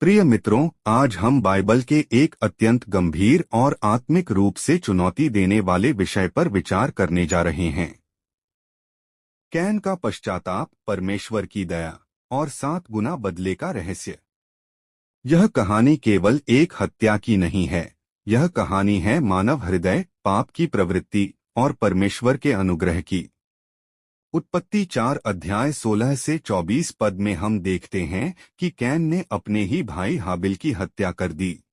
प्रिय मित्रों, आज हम बाइबल के एक अत्यंत गंभीर और आत्मिक रूप से चुनौती देने वाले विषय पर विचार करने जा रहे हैं। कैन का पश्चाताप, परमेश्वर की दया और 7 गुना बदले का रहस्य। यह कहानी केवल एक हत्या की नहीं है। यह कहानी है मानव हृदय, पाप की प्रवृत्ति और परमेश्वर के अनुग्रह की। उत्पत्ति 4 अध्याय 16 से 24 पद में हम देखते हैं कि कैन ने अपने ही भाई हाबिल की हत्या कर दी।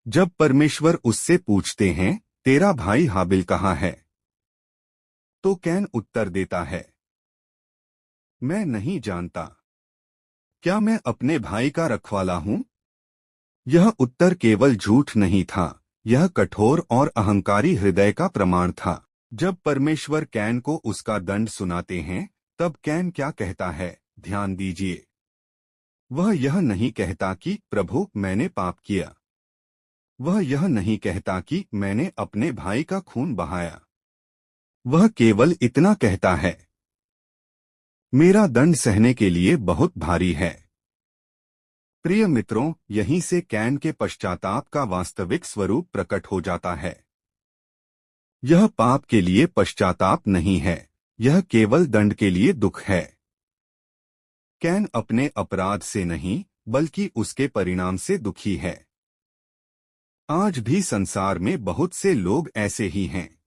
जब परमेश्वर उससे पूछते हैं, तेरा भाई हाबिल कहाँ है, तो कैन उत्तर देता है, मैं नहीं जानता। क्या मैं अपने भाई का रखवाला हूँ? यह उत्तर केवल झूठ नहीं था, यह कठोर और अहंकारी हृदय का प्रमाण था। जब परमेश्वर कैन को उसका दंड सुनाते हैं, तब कैन क्या कहता है, ध्यान दीजिए। वह यह नहीं कहता कि प्रभु मैंने पाप किया। वह यह नहीं कहता कि मैंने अपने भाई का खून बहाया। वह केवल इतना कहता है, मेरा दंड सहने के लिए बहुत भारी है। प्रिय मित्रों, यहीं से कैन के पश्चाताप का वास्तविक स्वरूप प्रकट हो जाता है। यह पाप के लिए पश्चाताप नहीं है, यह केवल दंड के लिए दुख है। कैन अपने अपराध से नहीं, बल्कि उसके परिणाम से दुखी है। आज भी संसार में बहुत से लोग ऐसे ही हैं।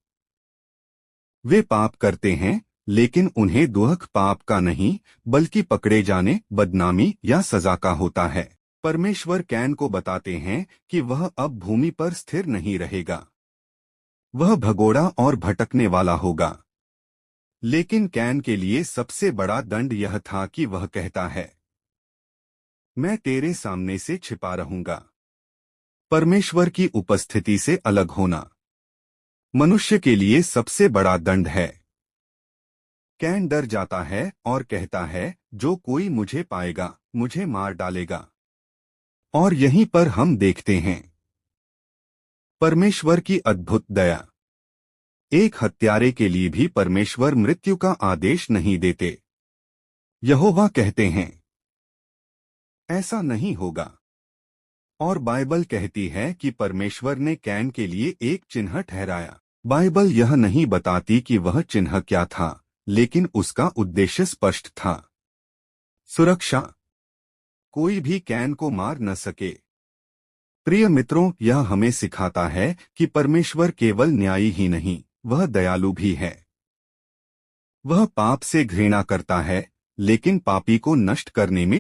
वे पाप करते हैं, लेकिन उन्हें दुख पाप का नहीं, बल्कि पकड़े जाने, बदनामी या सजा का होता है। परमेश्वर कैन को बताते हैं कि वह अब भूमि पर स्थिर नहीं रहेगा। वह भगोड़ा और भटकने वाला होगा। लेकिन कैन के लिए सबसे बड़ा दंड यह था कि वह कहता है, मैं तेरे सामने से छिपा रहूंगा। परमेश्वर की उपस्थिति से अलग होना मनुष्य के लिए सबसे बड़ा दंड है। कैन डर जाता है और कहता है, जो कोई मुझे पाएगा, मुझे मार डालेगा। और यहीं पर हम देखते हैं परमेश्वर की अद्भुत दया। एक हत्यारे के लिए भी परमेश्वर मृत्यु का आदेश नहीं देते। यहोवा कहते हैं, ऐसा नहीं होगा। और बाइबल कहती है कि परमेश्वर ने कैन के लिए एक चिन्ह ठहराया। बाइबल यह नहीं बताती कि वह चिन्ह क्या था, लेकिन उसका उद्देश्य स्पष्ट था, सुरक्षा। कोई भी कैन को मार न सके। प्रिय मित्रों, यह हमें सिखाता है कि परमेश्वर केवल न्यायी ही नहीं, वह दयालु भी है। वह पाप से घृणा करता है, लेकिन पापी को नष्ट करने में